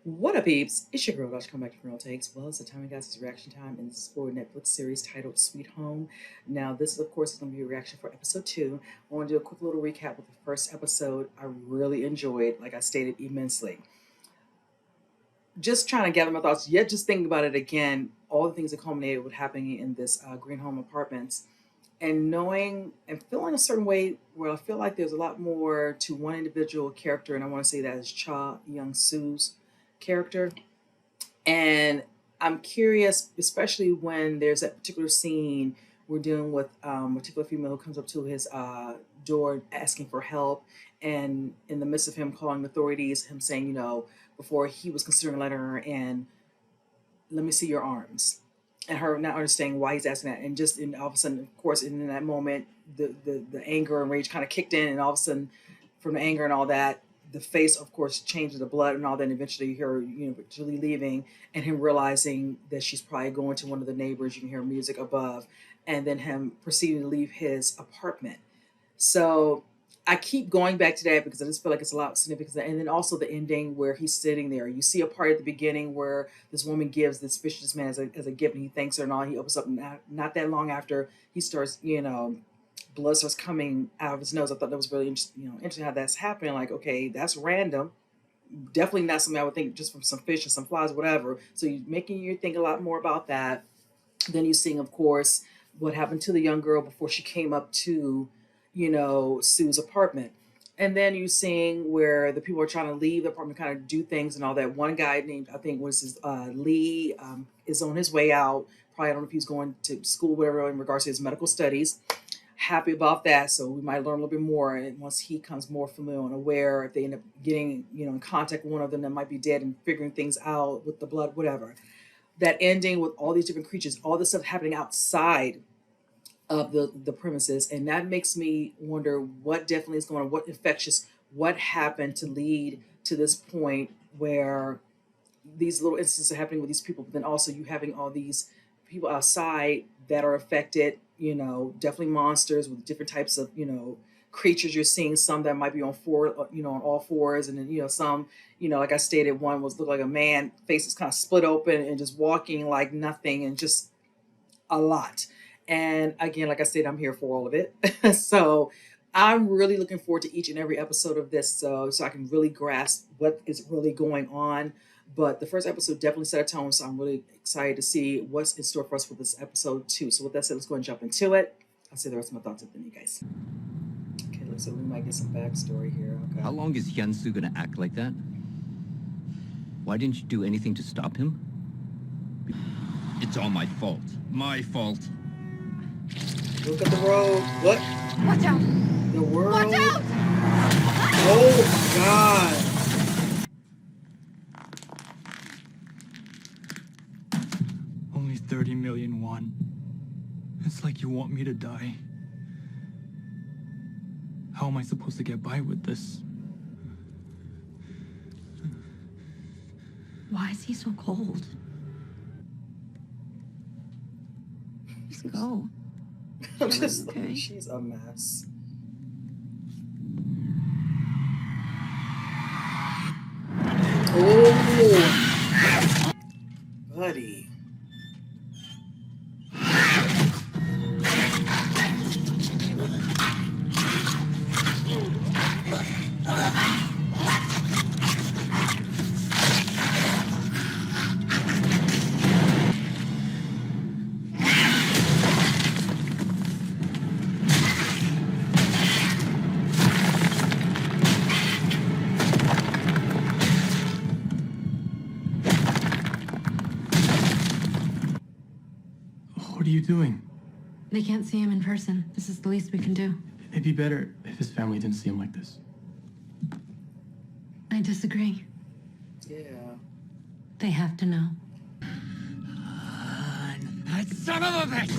What up, peeps? It's your girl, Dutch, come back to Real Takes. Well, it's the time, guys. It's reaction time, and this is for a Netflix series titled Sweet Home. Now, this is, of course, going to be a reaction for episode 2. I want to do a quick little recap with the first episode. I really enjoyed, like I stated, immensely. Just trying to gather my thoughts, yet just thinking about it again, all the things that culminated with happening in this Green Home Apartments, and knowing and feeling a certain way where I feel like there's a lot more to one individual character, and I want to say that is Hyun-su's character. And I'm curious, especially when there's that particular scene we're dealing with a particular female who comes up to his door asking for help. And in the midst of him calling authorities, him saying, before he was considering letting her in, let me see your arms. And her not understanding why he's asking that. And just all of a sudden, of course, in that moment, the anger and rage kind of kicked in. And all of a sudden, from the anger and all that, the face, of course, changes the blood and all that. And eventually, her, eventually leaving, and him realizing that she's probably going to one of the neighbors. You can hear music above, and then him proceeding to leave his apartment. So I keep going back to that because I just feel like it's a lot of significance. And then also the ending where he's sitting there. You see a part at the beginning where this woman gives this fisher's man as a gift, and he thanks her and all. He opens up, not that long after he starts, blood starts coming out of his nose. I thought that was really interesting how that's happening. Like, okay, that's random. Definitely not something I would think just from some fish and some flies, whatever. So you're making you think a lot more about that. Then you're seeing, of course, what happened to the young girl before she came up to, Sue's apartment. And then you're seeing where the people are trying to leave the apartment, kind of do things and all that. One guy named, I think was his Lee, is on his way out. Probably, I don't know if he's going to school, whatever, in regards to his medical studies. Happy about that. So we might learn a little bit more. And once he becomes more familiar and aware, if they end up getting, in contact with one of them that might be dead and figuring things out with the blood, whatever. That ending with all these different creatures, all this stuff happening outside of the premises. And that makes me wonder what definitely is going on, what infectious, what happened to lead to this point where these little instances are happening with these people, but then also you having all these people outside that are affected, definitely monsters with different types of, creatures. You're seeing some that might be on all fours, and then, some, like I stated, one was looked like a man, face is kind of split open and just walking like nothing, and just a lot. And again, like I said, I'm here for all of it. So I'm really looking forward to each and every episode of this, so I can really grasp what is really going on. But the first episode definitely set a tone, so I'm really excited to see what's in store for us for this episode 2. So with that said, let's go and jump into it. I'll say the rest of my thoughts at the end, you guys. Okay, looks like we might get some backstory here. Okay. How long is Hyun-su gonna act like that? Why didn't you do anything to stop him? It's all my fault. My fault. Look at the road. What? Watch out! The world. Watch out! Oh, God. Only 30 million won. It's like you want me to die. How am I supposed to get by with this? Why is he so cold? Please go. I'm just Okay. she's a mess. Oh, buddy. What are you doing? They can't see him in person. This is the least we can do. It'd be better if his family didn't see him like this. I disagree. Yeah. They have to know. That son of a bitch!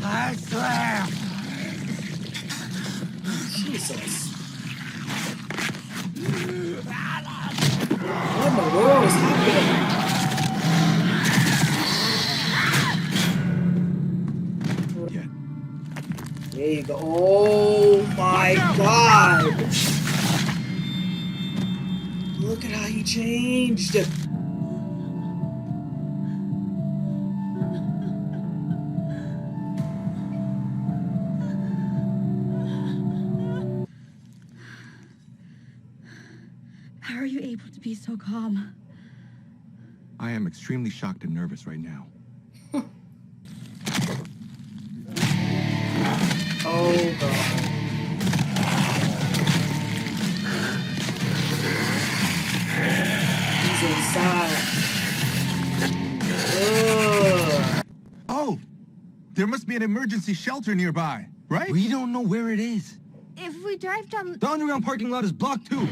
I swear! Jesus. What in the world is happening? There you go. Oh my God. Look at how he changed. How are you able to be so calm? I am extremely shocked and nervous right now. Oh, God. He's inside. Ugh. Oh! There must be an emergency shelter nearby, right? We don't know where it is. If we drive down... The underground parking lot is blocked too.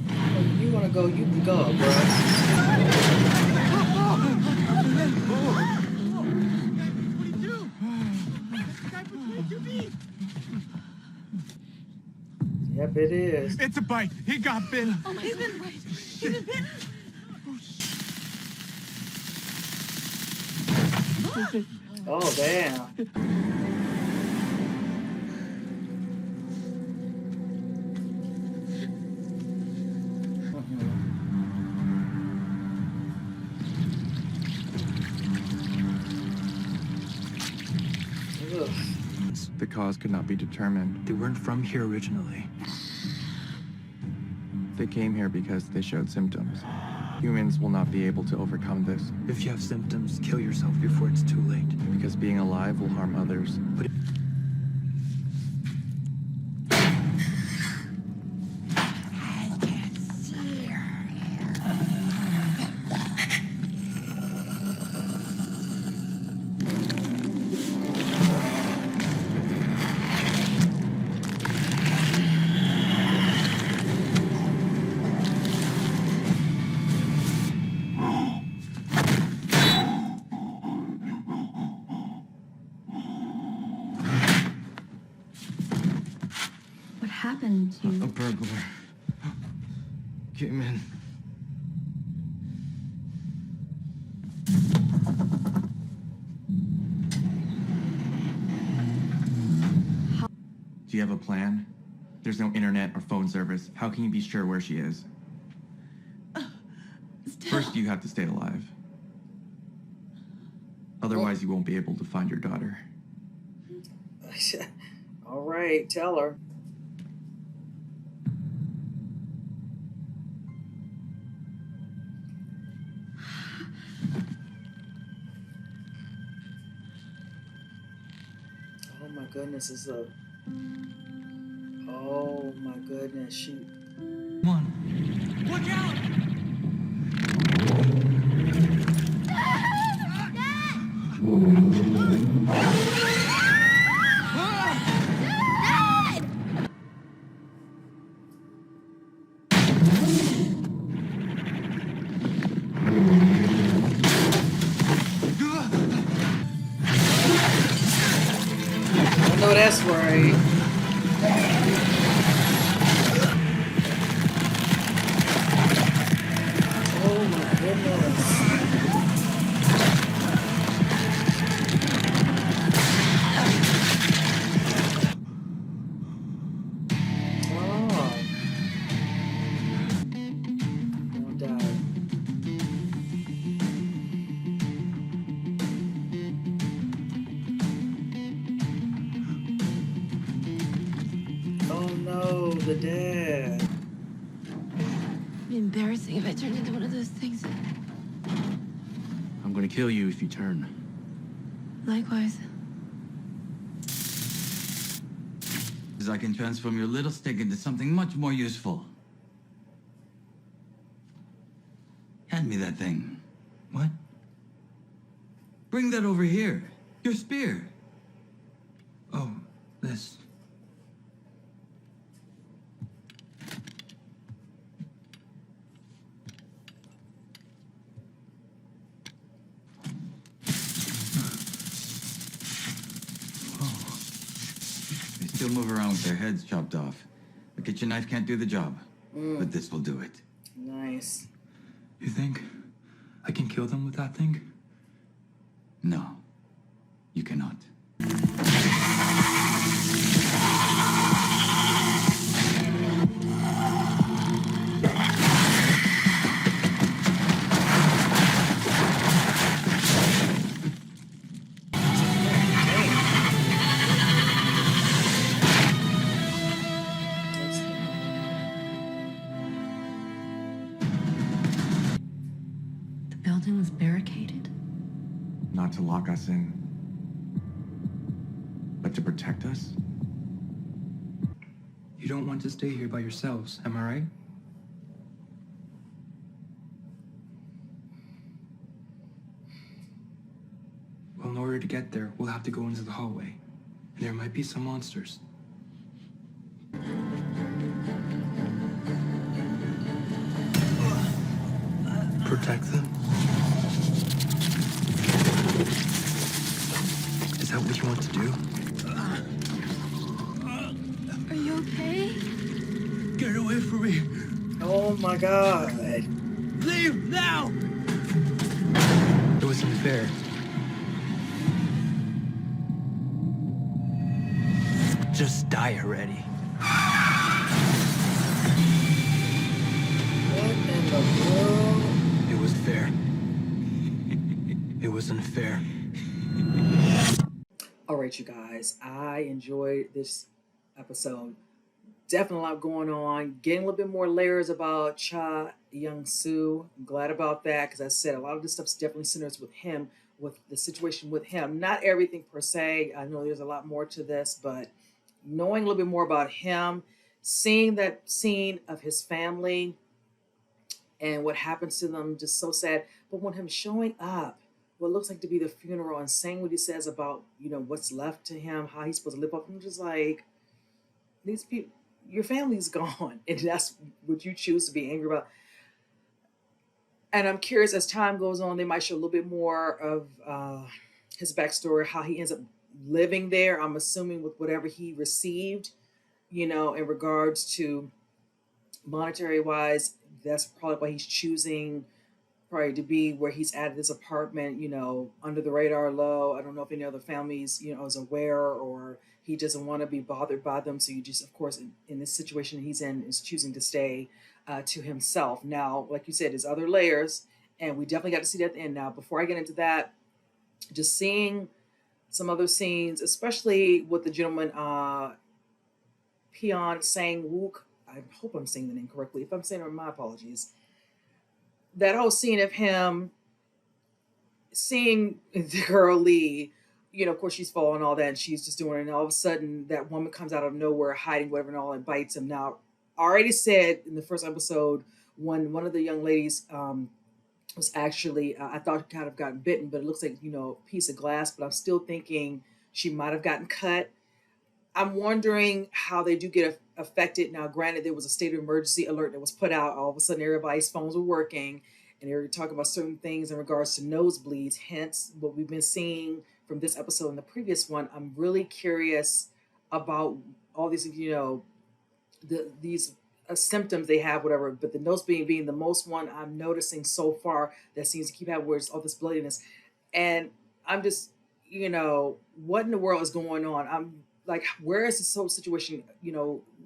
If you want to go, you can go, bro. Yep, it is. It's a bite. He got bitten. Oh, he's been right. He's been bitten. Oh, damn. Ugh. The cause could not be determined. They weren't from here originally. They came here because they showed symptoms. Humans will not be able to overcome this. If you have symptoms, kill yourself before it's too late. Because being alive will harm others. But What happened to you? a burglar came in. Do you have a plan? There's no internet or phone service. How can you be sure where she is? First, you have to stay alive. Otherwise, you won't be able to find your daughter. All right, tell her. Oh my goodness, is a. Oh my goodness, she. Come on. Look out! I know that's right. Oh my goodness. Oh. Don't die. Oh no, the dad. It'd be embarrassing if I turned into one of those things. I'm gonna kill you if you turn. Likewise. Because I can transform your little stick into something much more useful. Hand me that thing. What? Bring that over here. Your spear. Oh, this. They still move around with their heads chopped off. A kitchen knife can't do the job. But this will do it. Nice. You think I can kill them with that thing? No, you cannot. lock us in, but to protect us? You don't want to stay here by yourselves, am I right? Well, in order to get there, we'll have to go into the hallway. And there might be some monsters. Protect them? Is that what you want to do? Are you okay? Get away from me! Oh my God. Leave now! It was unfair. Just die already. What in the world? It was fair. It was unfair. All right, you guys, I enjoyed this episode. Definitely a lot going on. Getting a little bit more layers about Hyun-su. I'm glad about that because I said a lot of this stuff definitely centers with him, with the situation with him. Not everything per se. I know there's a lot more to this, but knowing a little bit more about him, seeing that scene of his family and what happens to them, just so sad. But when him showing up, what looks like to be the funeral and saying what he says about, what's left to him, how he's supposed to live up, I'm just like, these people, your family's gone, and that's what you choose to be angry about. And I'm curious, as time goes on, they might show a little bit more of his backstory, how he ends up living there. I'm assuming with whatever he received, in regards to monetary wise, that's probably why he's choosing probably to be where he's at this apartment, under the radar low. I don't know if any other families, is aware, or he doesn't want to be bothered by them. So you just, of course, in this situation he's in, is choosing to stay to himself. Now, like you said, there's other layers, and we definitely got to see that at the end. Now, before I get into that, just seeing some other scenes, especially with the gentleman, Pyeon Sang-wook. I hope I'm saying the name correctly. If I'm saying it, my apologies. That whole scene of him seeing the girl Lee, of course she's falling all that, and she's just doing it, and all of a sudden that woman comes out of nowhere hiding whatever and all, and bites him. Now, I already said in the first episode when one of the young ladies was actually, I thought kind of gotten bitten, but it looks like, a piece of glass, but I'm still thinking she might have gotten cut. I'm wondering how they do get affected. Now, granted, there was a state of emergency alert that was put out. All of a sudden, everybody's phones were working, and they were talking about certain things in regards to nosebleeds, hence what we've been seeing from this episode and the previous one. I'm really curious about all these, these symptoms they have, whatever, but the nosebleed being the most one I'm noticing so far that seems to keep having, where it's all this bloodiness. And I'm just, what in the world is going on? I'm like, where is this whole situation,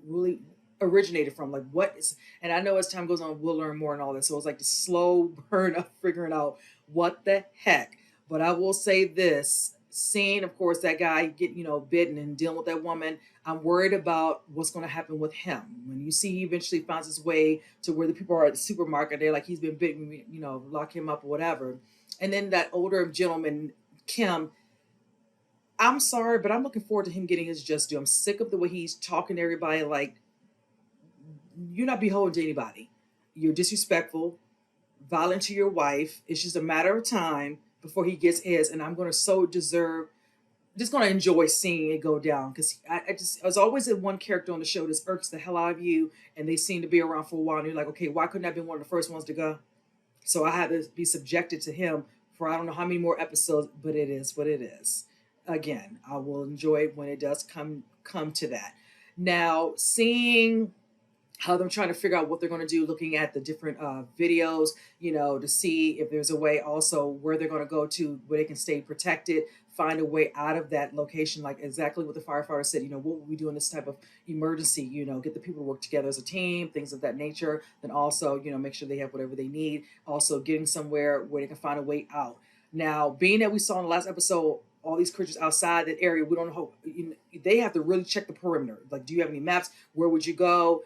really originated from? Like, what is, and I know as time goes on, we'll learn more and all this. So it's like the slow burn of figuring out what the heck. But I will say this, seeing, of course, that guy get, bitten and dealing with that woman, I'm worried about what's going to happen with him. When you see he eventually finds his way to where the people are at the supermarket, they're like, he's been bitten, lock him up or whatever. And then that older gentleman, Kim, I'm sorry, but I'm looking forward to him getting his just due. I'm sick of the way he's talking to everybody like, you're not beholden to anybody. You're disrespectful, violent to your wife. It's just a matter of time before he gets his, and I'm going to just going to enjoy seeing it go down, because I was always in one character on the show that irks the hell out of you, and they seem to be around for a while, and you're like, okay, why couldn't I have been one of the first ones to go? So I had to be subjected to him for I don't know how many more episodes, but it is what it is. Again, I will enjoy it when it does come to that. Now, seeing how they're trying to figure out what they're going to do, looking at the different videos, to see if there's a way also where they're going to go to where they can stay protected, find a way out of that location, like exactly what the firefighter said, what would we do in this type of emergency, get the people to work together as a team, things of that nature. Then also, make sure they have whatever they need. Also getting somewhere where they can find a way out. Now, being that we saw in the last episode, all these creatures outside that area, we don't know how, they have to really check the perimeter. Like, do you have any maps? Where would you go?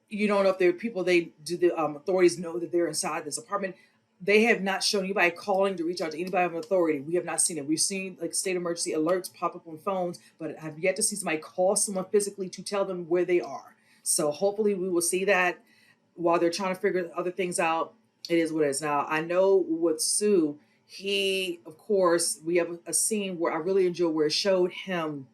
You don't know if there are people, the authorities know that they're inside this apartment. they have not shown anybody calling to reach out to anybody of authority. We have not seen it. We've seen like state emergency alerts pop up on phones, but I've yet to see somebody call someone physically to tell them where they are. So hopefully we will see that while they're trying to figure other things out. It is what it is. Now I know with Sue, he of course we have a scene where I really enjoy where it showed him,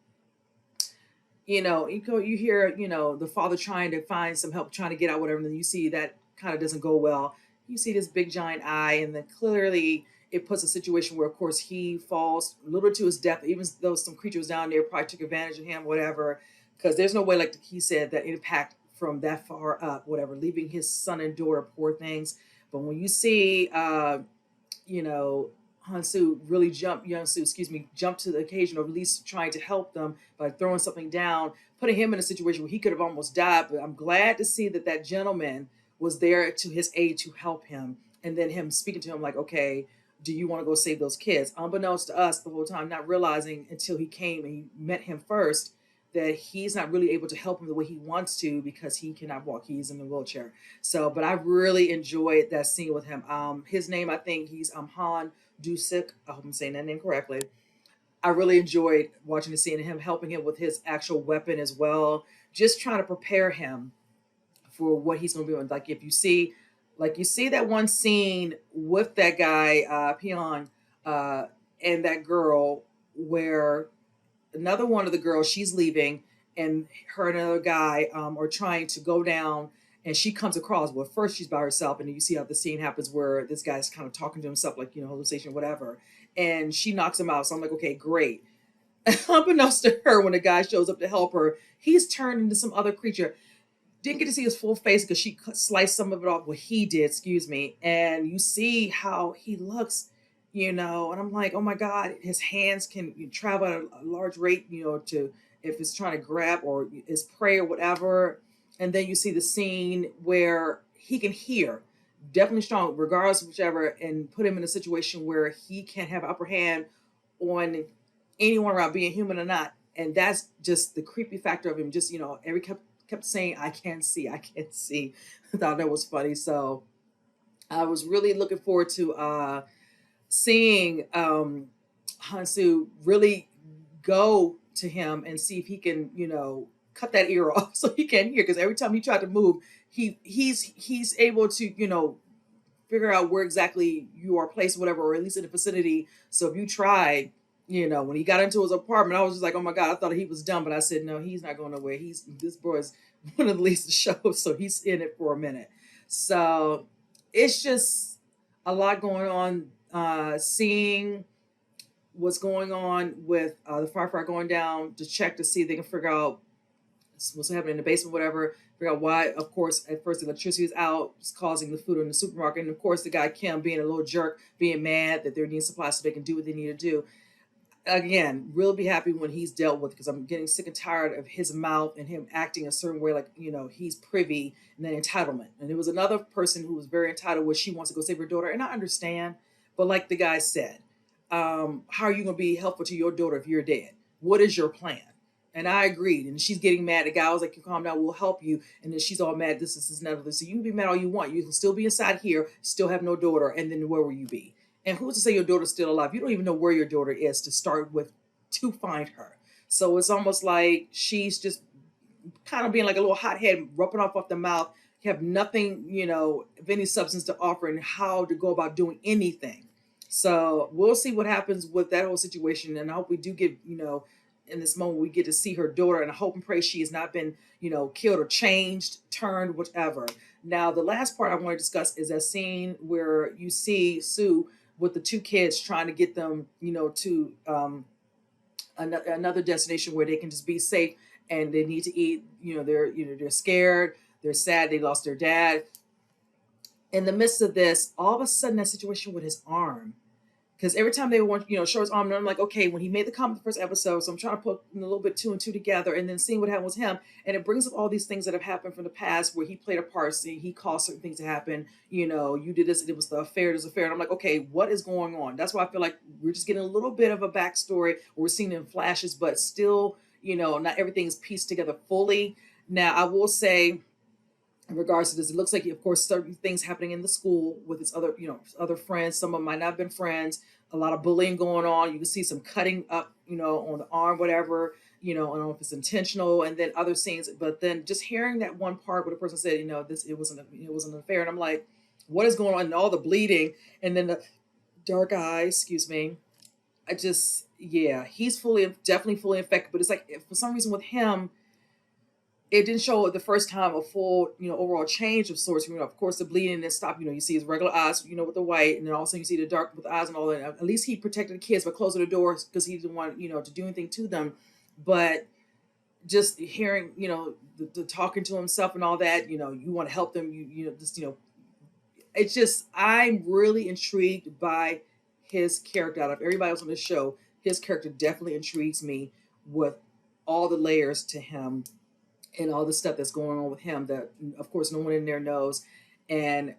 you hear, the father trying to find some help, trying to get out, whatever, and then you see that kind of doesn't go well. You see this big giant eye, and then clearly it puts a situation where, of course, he falls a little to his death, even though some creatures down there probably took advantage of him, whatever, because there's no way, like he said, that impact from that far up, whatever, leaving his son and daughter, poor things. But when you see, you know, Hyun-su really Hyun-su, jump to the occasion, or at least trying to help them by throwing something down, putting him in a situation where he could have almost died. But I'm glad to see that that gentleman was there to his aid to help him. And then him speaking to him like, okay, do you want to go save those kids? Unbeknownst to us the whole time, not realizing until he came and he met him first that he's not really able to help him the way he wants to because he cannot walk. He's in a wheelchair. So, but I really enjoyed that scene with him. His name, I think he's Han Dusik. I hope I'm saying that name correctly. I really enjoyed watching the scene and him helping him with his actual weapon as well. Just trying to prepare him for what he's going to be doing. Like if you see, like you see that one scene with that guy, Pyeon, and that girl where another one of the girls, she's leaving, and her and another guy are trying to go down, and she comes across. Well, first she's by herself, and then you see how the scene happens where this guy's kind of talking to himself, like, hallucination, whatever, and she knocks him out. So I'm like, okay, great. Unbeknownst to her, when the guy shows up to help her, he's turned into some other creature. Didn't get to see his full face because she sliced some of it off. Well, he did, excuse me. And you see how he looks, and I'm like, oh my God, his hands can travel at a large rate, to if it's trying to grab or is prey or whatever. And then you see the scene where he can hear, definitely strong, regardless of whichever, and put him in a situation where he can't have upper hand on anyone around, being human or not. And that's just the creepy factor of him. Just, every kept saying, I can't see. I thought that was funny. So I was really looking forward to seeing Hyun-su really go to him and see if he can, cut that ear off so he can hear. Because every time he tried to move, he's able to, figure out where exactly you are placed, whatever, or at least in the vicinity. So if you tried, when he got into his apartment, I was just like, oh my God, I thought he was done. But I said, no, he's not going nowhere. This boy is one of the least to show. So he's in it for a minute. So it's just a lot going on. Seeing what's going on with the firefighter going down to check to see if they can figure out what's happening in the basement, whatever, figure out why. Of course, at first the electricity is out, it's causing the food in the supermarket. And of course, the guy Kim being a little jerk, being mad that they're needing supplies so they can do what they need to do. Again, really be happy when he's dealt with, because I'm getting sick and tired of his mouth and him acting a certain way, like, he's privy, and then entitlement. And there was another person who was very entitled where she wants to go save her daughter. And I understand, but like the guy said, how are you going to be helpful to your daughter if you're dead? What is your plan? And I agreed. And she's getting mad. The guy was like, you calm down, we'll help you. And then she's all mad, this is another. So you can be mad all you want. You can still be inside here, still have no daughter. And then where will you be? And who's to say your daughter's still alive? You don't even know where your daughter is to start with to find her. So it's almost like she's just kind of being like a little hothead, rubbing off the mouth. You have nothing, of any substance to offer and how to go about doing anything. So we'll see what happens with that whole situation. And I hope we do get, in this moment, we get to see her daughter, and I hope and pray she has not been, killed or changed, turned, whatever. Now, the last part I want to discuss is that scene where you see Sue with the two kids trying to get them, to another destination where they can just be safe, and they need to eat. They're scared, they're sad, they lost their dad. In the midst of this, all of a sudden, that situation with his arm, because every time they want, show his arm, and I'm like, okay, when he made the comment the first episode, so I'm trying to put a little bit two and two together, and then seeing what happened with him, and it brings up all these things that have happened from the past where he played a part, see, he caused certain things to happen, you did this, it was the affair, there's affair, and I'm like, okay, what is going on? That's why I feel like we're just getting a little bit of a backstory, or we're seeing it in flashes, but still, not everything is pieced together fully. Now, I will say, in regards to this. It looks like, of course, certain things happening in the school with his other, other friends. Some of them might not have been friends. A lot of bullying going on. You can see some cutting up, on the arm, whatever. I don't know if it's intentional, and then other scenes. But then just hearing that one part where the person said, this it wasn't unfair, and I'm like, what is going on? And all the bleeding, and then the dark eyes. Excuse me. I just, yeah, he's definitely fully infected. But it's like, for some reason with him, it didn't show the first time a full, overall change of sorts. Of course, the bleeding didn't stop. You see his regular eyes, with the white, and then all of a sudden you see the dark with the eyes and all that. At least he protected the kids by closing the doors because he didn't want, to do anything to them. But just hearing, the talking to himself and all that, you want to help them, it's just, I'm really intrigued by his character. Out of everybody else on the show, his character definitely intrigues me with all the layers to him and all the stuff that's going on with him that, of course, no one in there knows. And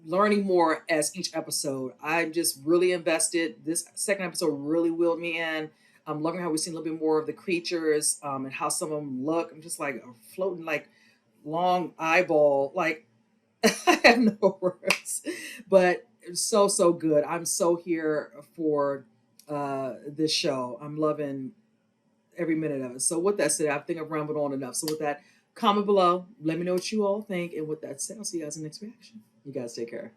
learning more as each episode. I'm just really invested. This second episode really wheeled me in. I'm loving how we've seen a little bit more of the creatures, and how some of them look. I'm just like floating, like long eyeball. Like, I have no words, but it's so good. I'm so here for this show. I'm loving every minute of it. So with that said, I think I've rambled on enough. So with that, comment below. Let me know what you all think. And with that said, I'll see you guys in the next reaction. You guys take care.